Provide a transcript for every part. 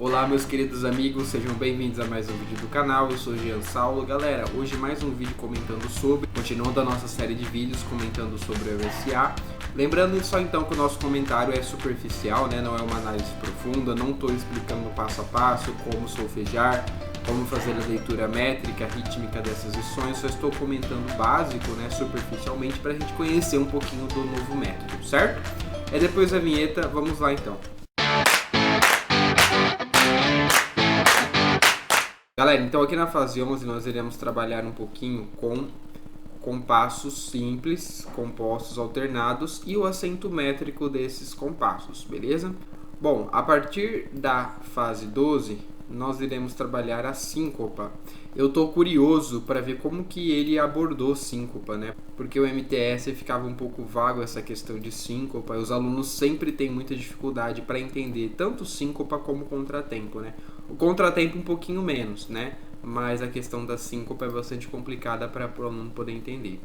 Olá meus queridos amigos, sejam bem-vindos a mais um vídeo do canal, eu sou Jean Saulo. Galera, hoje mais um vídeo continuando a nossa série de vídeos comentando sobre o USA. Lembrando só então que o nosso comentário é superficial, né? Não é uma análise profunda, não estou explicando passo a passo como solfejar, como fazer a leitura métrica, rítmica dessas lições, só estou comentando o básico, né, superficialmente, para a gente conhecer um pouquinho do novo método, certo? Depois da vinheta, vamos lá então. Galera, então aqui na fase 11 nós iremos trabalhar um pouquinho com compassos simples, compostos alternados e o acento métrico desses compassos, beleza? Bom, a partir da fase 12 nós iremos trabalhar a síncopa. Eu tô curioso para ver como que ele abordou síncopa, né? Porque o MTS ficava um pouco vago essa questão de síncopa, e os alunos sempre têm muita dificuldade para entender tanto síncopa como contratempo, né? O contratempo um pouquinho menos, né? Mas a questão da síncopa é bastante complicada para o aluno poder entender.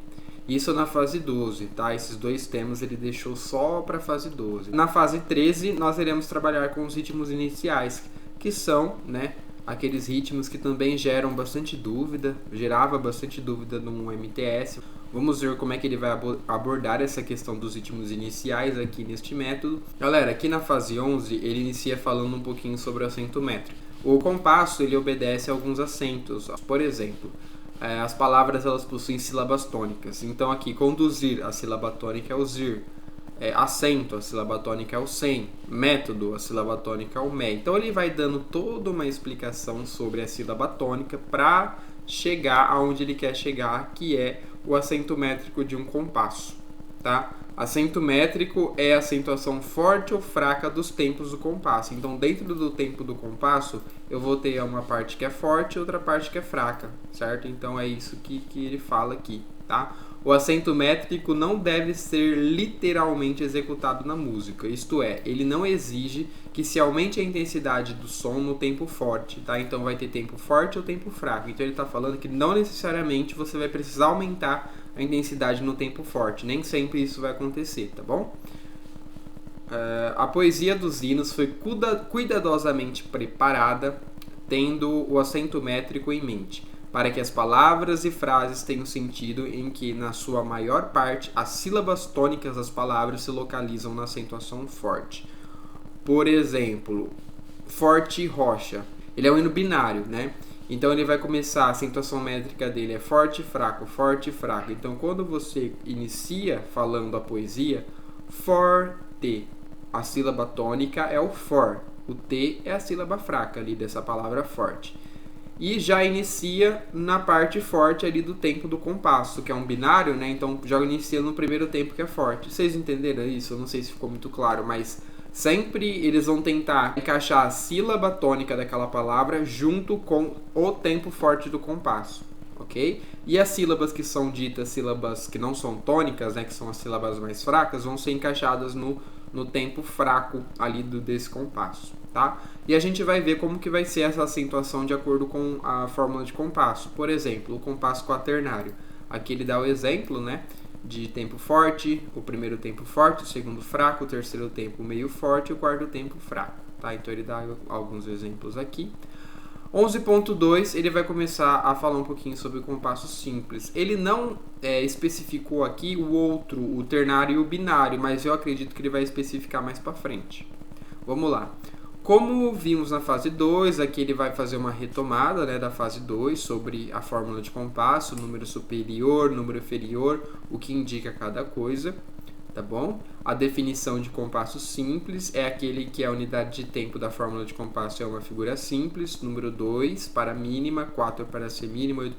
Isso na fase 12, tá? Esses dois temas ele deixou só para a fase 12. Na fase 13, nós iremos trabalhar com os ritmos iniciais, que são, né, aqueles ritmos que também gerava bastante dúvida no MTS. Vamos ver como é que ele vai abordar essa questão dos ritmos iniciais aqui neste método. Galera, aqui na fase 11, ele inicia falando um pouquinho sobre o acento métrico. O compasso, ele obedece a alguns acentos. Por exemplo, as palavras elas possuem sílabas tônicas. Então aqui, conduzir, a sílaba tônica é o zir. Acento, a sílaba tônica é o sem. Método, a sílaba tônica é o mé. Então ele vai dando toda uma explicação sobre a sílaba tônica para chegar aonde ele quer chegar, que é o acento métrico de um compasso, tá? Acento métrico é a acentuação forte ou fraca dos tempos do compasso. Então, dentro do tempo do compasso, eu vou ter uma parte que é forte e outra parte que é fraca, certo? Então, é isso que ele fala aqui, tá? O acento métrico não deve ser literalmente executado na música, isto é, ele não exige que se aumente a intensidade do som no tempo forte, tá? Então, vai ter tempo forte ou tempo fraco. Então, ele está falando que não necessariamente você vai precisar aumentar a intensidade no tempo forte, nem sempre isso vai acontecer, tá bom? A poesia dos hinos foi cuidadosamente preparada, tendo o acento métrico em mente, para que as palavras e frases tenham sentido em que, na sua maior parte, as sílabas tônicas das palavras se localizam na acentuação forte. Por exemplo, forte rocha. Ele é um hino binário, né? Então ele vai começar, a acentuação métrica dele é forte, fraco, forte, fraco. Então quando você inicia falando a poesia, forte, a sílaba tônica é o for, o T é a sílaba fraca ali dessa palavra forte. E já inicia na parte forte ali do tempo do compasso, que é um binário, né? Então já inicia no primeiro tempo que é forte. Vocês entenderam isso? Eu não sei se ficou muito claro, mas sempre eles vão tentar encaixar a sílaba tônica daquela palavra junto com o tempo forte do compasso, ok? E as sílabas que são ditas sílabas que não são tônicas, né, que são as sílabas mais fracas, vão ser encaixadas no tempo fraco ali desse compasso, tá? E a gente vai ver como que vai ser essa acentuação de acordo com a fórmula de compasso. Por exemplo, o compasso quaternário. Aqui ele dá o exemplo, né, de tempo forte, o primeiro tempo forte, o segundo fraco, o terceiro tempo meio forte e o quarto tempo fraco, tá? Então ele dá alguns exemplos aqui. 11.2 ele vai começar a falar um pouquinho sobre o compasso simples. Ele não especificou aqui o ternário e o binário, mas eu acredito que ele vai especificar mais para frente. Vamos lá. Como vimos na fase 2, aqui ele vai fazer uma retomada, né, da fase 2 sobre a fórmula de compasso, número superior, número inferior, o que indica cada coisa, tá bom? A definição de compasso simples é aquele que a unidade de tempo da fórmula de compasso é uma figura simples, número 2 para mínima, 4 para semínima, 8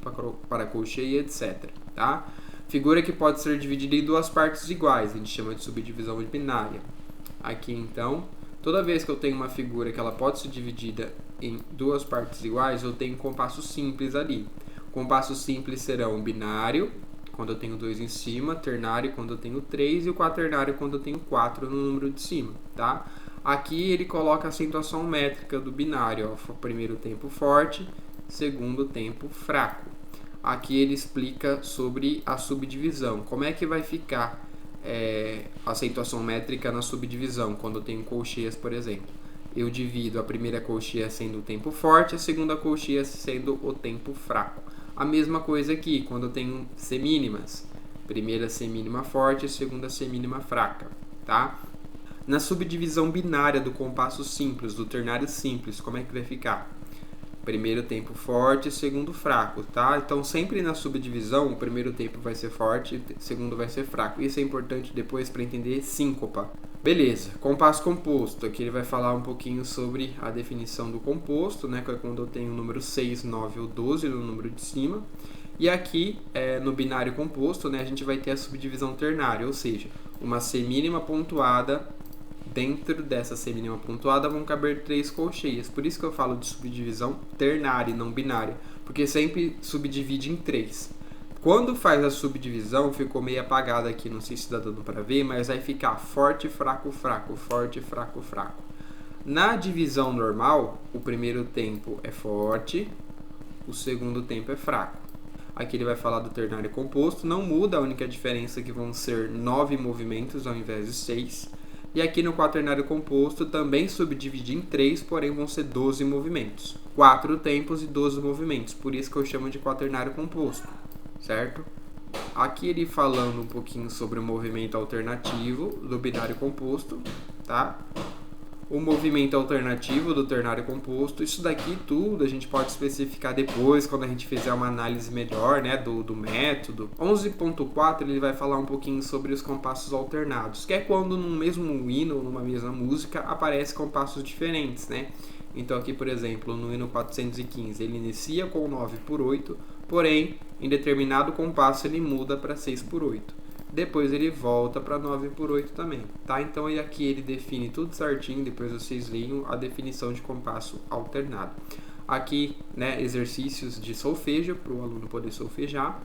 para colcheia, etc. Tá? Figura que pode ser dividida em duas partes iguais, a gente chama de subdivisão binária. Aqui então, toda vez que eu tenho uma figura que ela pode ser dividida em duas partes iguais, eu tenho compasso simples ali. Compassos simples serão binário, quando eu tenho 2 em cima, ternário quando eu tenho 3 e o quaternário quando eu tenho 4 no número de cima, tá? Aqui ele coloca a acentuação métrica do binário, ó, primeiro tempo forte, segundo tempo fraco. Aqui ele explica sobre a subdivisão, como é que vai ficar a acentuação métrica na subdivisão, quando eu tenho colcheias, por exemplo. eu divido a primeira colcheia sendo o tempo forte, a segunda colcheia sendo o tempo fraco. A mesma coisa aqui, quando eu tenho semínimas. Primeira semínima forte, segunda semínima fraca, tá? Na subdivisão binária do compasso simples, do ternário simples, como é que vai ficar? Primeiro tempo forte, segundo fraco, tá? Então, sempre na subdivisão, o primeiro tempo vai ser forte, o segundo vai ser fraco. Isso é importante depois para entender síncopa. Beleza, compasso composto. Aqui ele vai falar um pouquinho sobre a definição do composto, né? Que é quando eu tenho o número 6, 9 ou 12 no número de cima. E aqui, no binário composto, né, a gente vai ter a subdivisão ternária, ou seja, uma semínima pontuada. Dentro dessa semínima pontuada vão caber 3 colcheias. Por isso que eu falo de subdivisão ternária e não binária, porque sempre subdivide em 3. Quando faz a subdivisão, ficou meio apagado aqui, não sei se está dando para ver, mas vai ficar forte, fraco, fraco, forte, fraco, fraco. Na divisão normal, o primeiro tempo é forte, o segundo tempo é fraco. Aqui ele vai falar do ternário composto, não muda, a única diferença é que vão ser 9 movimentos ao invés de 6. E aqui no quaternário composto também subdivide em 3, porém vão ser 12 movimentos. 4 tempos e 12 movimentos, por isso que eu chamo de quaternário composto, certo? Aqui ele falando um pouquinho sobre o movimento alternativo do binário composto, tá? O movimento alternativo do ternário composto, isso daqui tudo a gente pode especificar depois, quando a gente fizer uma análise melhor, né, do método. 11.4 ele vai falar um pouquinho sobre os compassos alternados, que é quando num mesmo hino, numa mesma música, aparecem compassos diferentes, né? Então aqui, por exemplo, no hino 415, ele inicia com 9/8, porém, em determinado compasso ele muda para 6/8. Depois ele volta para 9/8 também, tá? Então aqui ele define tudo certinho, depois vocês leiam a definição de compasso alternado. Aqui, né, exercícios de solfejo para o aluno poder solfejar.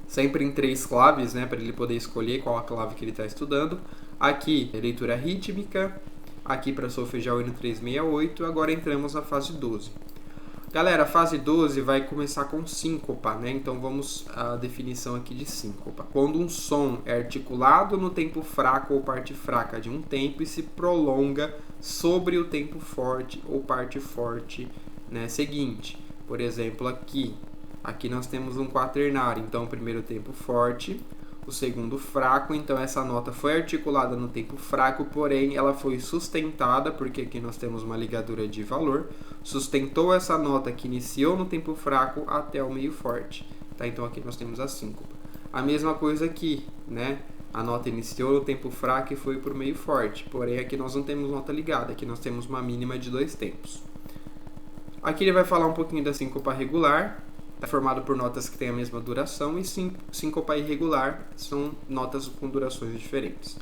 Sempre em 3 claves, né, para ele poder escolher qual a clave que ele está estudando. Aqui, leitura rítmica. Aqui para solfejar o hino 368. Agora entramos na fase 12. Galera, a fase 12 vai começar com síncopa, né? Então vamos à definição aqui de síncopa. Quando um som é articulado no tempo fraco ou parte fraca de um tempo e se prolonga sobre o tempo forte ou parte forte, né, seguinte. Por exemplo, aqui nós temos um quaternário, então o primeiro tempo forte, o segundo fraco, então essa nota foi articulada no tempo fraco, porém ela foi sustentada, porque aqui nós temos uma ligadura de valor, sustentou essa nota que iniciou no tempo fraco até o meio forte, tá? Então aqui nós temos a síncopa. A mesma coisa aqui, né? A nota iniciou no tempo fraco e foi para o meio forte, porém aqui nós não temos nota ligada, aqui nós temos uma mínima de 2 tempos. Aqui ele vai falar um pouquinho da síncopa regular, é formado por notas que têm a mesma duração, e síncopa irregular são notas com durações diferentes.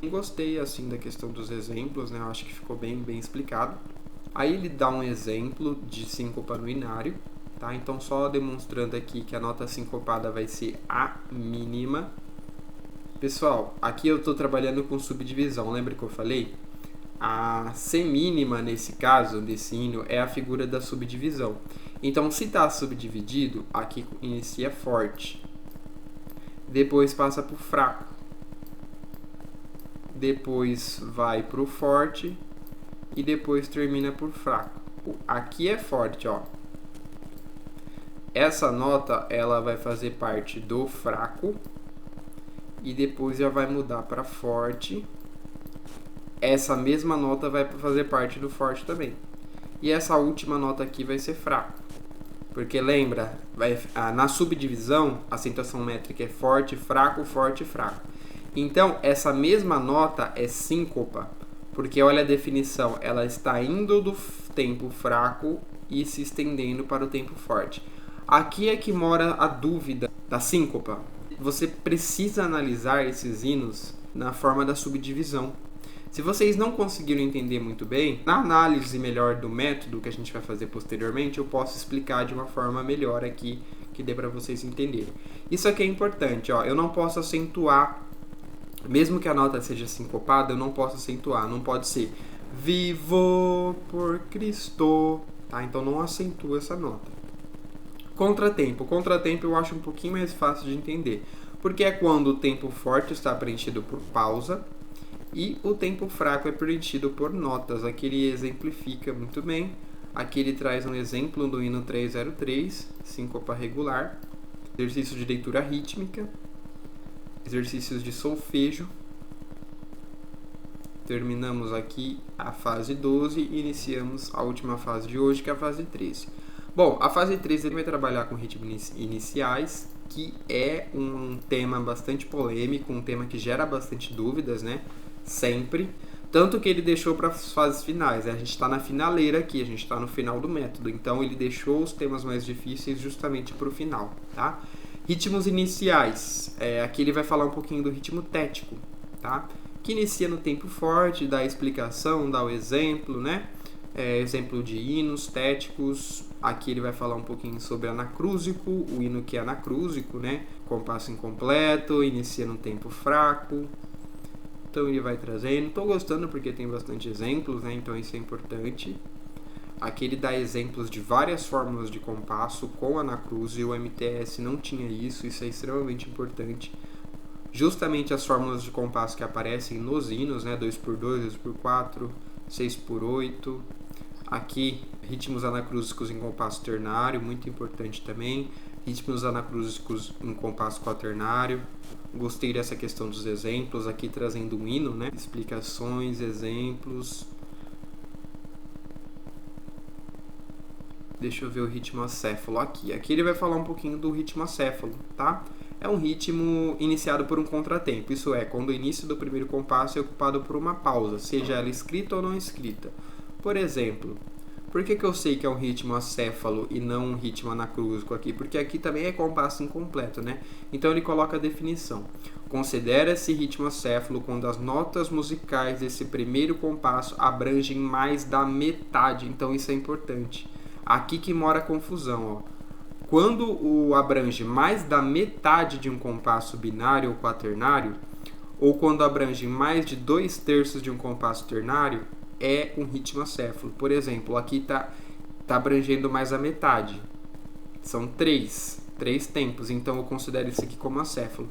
Gostei assim da questão dos exemplos, né? Eu acho que ficou bem explicado. Aí ele dá um exemplo de síncopa no inário, tá? Então só demonstrando aqui que a nota sincopada vai ser a mínima. Pessoal, aqui eu estou trabalhando com subdivisão, lembra que eu falei? A semínima, nesse caso, desse hino, é a figura da subdivisão. Então, se está subdividido, aqui inicia forte. Depois passa para o fraco. Depois vai para o forte. E depois termina por fraco. Aqui é forte, ó. Essa nota, ela vai fazer parte do fraco. E depois já vai mudar para forte. Essa mesma nota vai fazer parte do forte também. E essa última nota aqui vai ser fraco. Porque lembra, na subdivisão, a acentuação métrica é forte, fraco, forte, fraco. Então, essa mesma nota é síncopa. Porque olha a definição, ela está indo do tempo fraco e se estendendo para o tempo forte. Aqui é que mora a dúvida da síncopa. Você precisa analisar esses hinos na forma da subdivisão. Se vocês não conseguiram entender muito bem, na análise melhor do método que a gente vai fazer posteriormente, eu posso explicar de uma forma melhor aqui, que dê para vocês entenderem. Isso aqui é importante, ó, eu não posso acentuar, mesmo que a nota seja sincopada, eu não posso acentuar, não pode ser vivo por Cristo, tá? Então não acentua essa nota. Contratempo eu acho um pouquinho mais fácil de entender, porque é quando o tempo forte está preenchido por pausa, E o tempo fraco é preenchido por notas. Aqui ele exemplifica muito bem. Aqui ele traz um exemplo do hino 303, síncopa regular, exercício de leitura rítmica, exercícios de solfejo. Terminamos aqui a fase 12 e iniciamos a última fase de hoje, que é a fase 13. Bom, a fase 13 ele vai trabalhar com ritmos iniciais, que é um tema bastante polêmico, um tema que gera bastante dúvidas, né? Sempre. Tanto que ele deixou para as fases finais, né? A gente está na finaleira aqui, a gente está no final do método. Então ele deixou os temas mais difíceis justamente para o final, tá? Ritmos iniciais. Aqui ele vai falar um pouquinho do ritmo tético, tá? Que inicia no tempo forte, dá a explicação, dá o exemplo, né? Exemplo de hinos téticos. Aqui ele vai falar um pouquinho sobre anacrúsico, o hino que é anacrúsico, né? Compasso incompleto, inicia no tempo fraco. Então ele vai trazendo. Estou gostando porque tem bastante exemplos, né? Então isso é importante. Aqui ele dá exemplos de várias fórmulas de compasso com anacrúsio, e o MTS não tinha isso é extremamente importante. Justamente as fórmulas de compasso que aparecem nos hinos, né? 2x2, 2x4, 6x8. Aqui, ritmos anacrúsicos em compasso ternário, muito importante também. Ritmos anacrúsicos em compasso quaternário. Gostei dessa questão dos exemplos, aqui trazendo um hino, né? Explicações, exemplos. Deixa eu ver o ritmo acéfalo aqui. Aqui ele vai falar um pouquinho do ritmo acéfalo, tá? É um ritmo iniciado por um contratempo, isso é, quando o início do primeiro compasso é ocupado por uma pausa, seja ela escrita ou não escrita. Por exemplo, por que eu sei que é um ritmo acéfalo e não um ritmo anacrúsico aqui? Porque aqui também é compasso incompleto, né? Então ele coloca a definição. Considera-se ritmo acéfalo quando as notas musicais desse primeiro compasso abrangem mais da metade, então isso é importante. Aqui que mora a confusão, ó. Quando o abrange mais da metade de um compasso binário ou quaternário, ou quando abrange mais de 2/3 de um compasso ternário, é um ritmo acéfalo. Por exemplo, aqui tá abrangendo mais a metade. São três tempos, então eu considero isso aqui como acéfalo.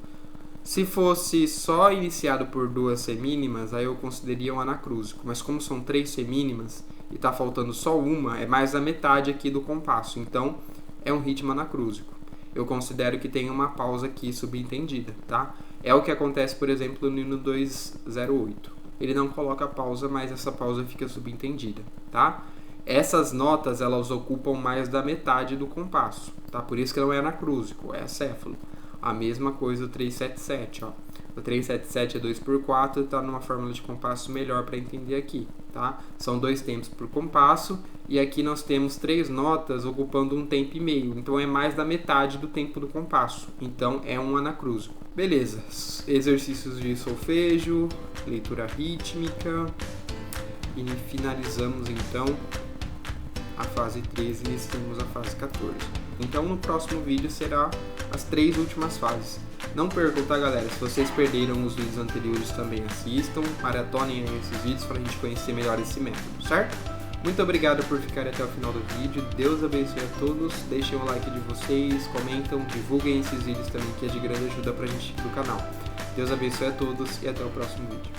Se fosse só iniciado por 2 semínimas, aí eu consideraria um anacrúsico. Mas como são 3 semínimas e está faltando só uma, é mais da metade aqui do compasso. Então, é um ritmo anacrúsico. Eu considero que tem uma pausa aqui subentendida, tá? É o que acontece, por exemplo, no hino 208. Ele não coloca pausa, mas essa pausa fica subentendida, tá? Essas notas, elas ocupam mais da metade do compasso, tá? Por isso que não é anacrúsico, é acéfalo. A mesma coisa o 377, ó. O 377 é 2x4, está numa fórmula de compasso melhor para entender aqui, tá? São 2 tempos por compasso e aqui nós temos 3 notas ocupando 1 tempo e meio, então é mais da metade do tempo do compasso, então é um anacrúsico. Beleza, exercícios de solfejo, leitura rítmica e finalizamos então a fase 13 e iniciamos a fase 14. Então no próximo vídeo será as 3 últimas fases. Não percam, tá, galera? Se vocês perderam os vídeos anteriores, também assistam, maratonem esses vídeos para a gente conhecer melhor esse método, certo? Muito obrigado por ficarem até o final do vídeo, Deus abençoe a todos, deixem o like de vocês, comentam, divulguem esses vídeos também, que é de grande ajuda pra gente do canal. Deus abençoe a todos e até o próximo vídeo.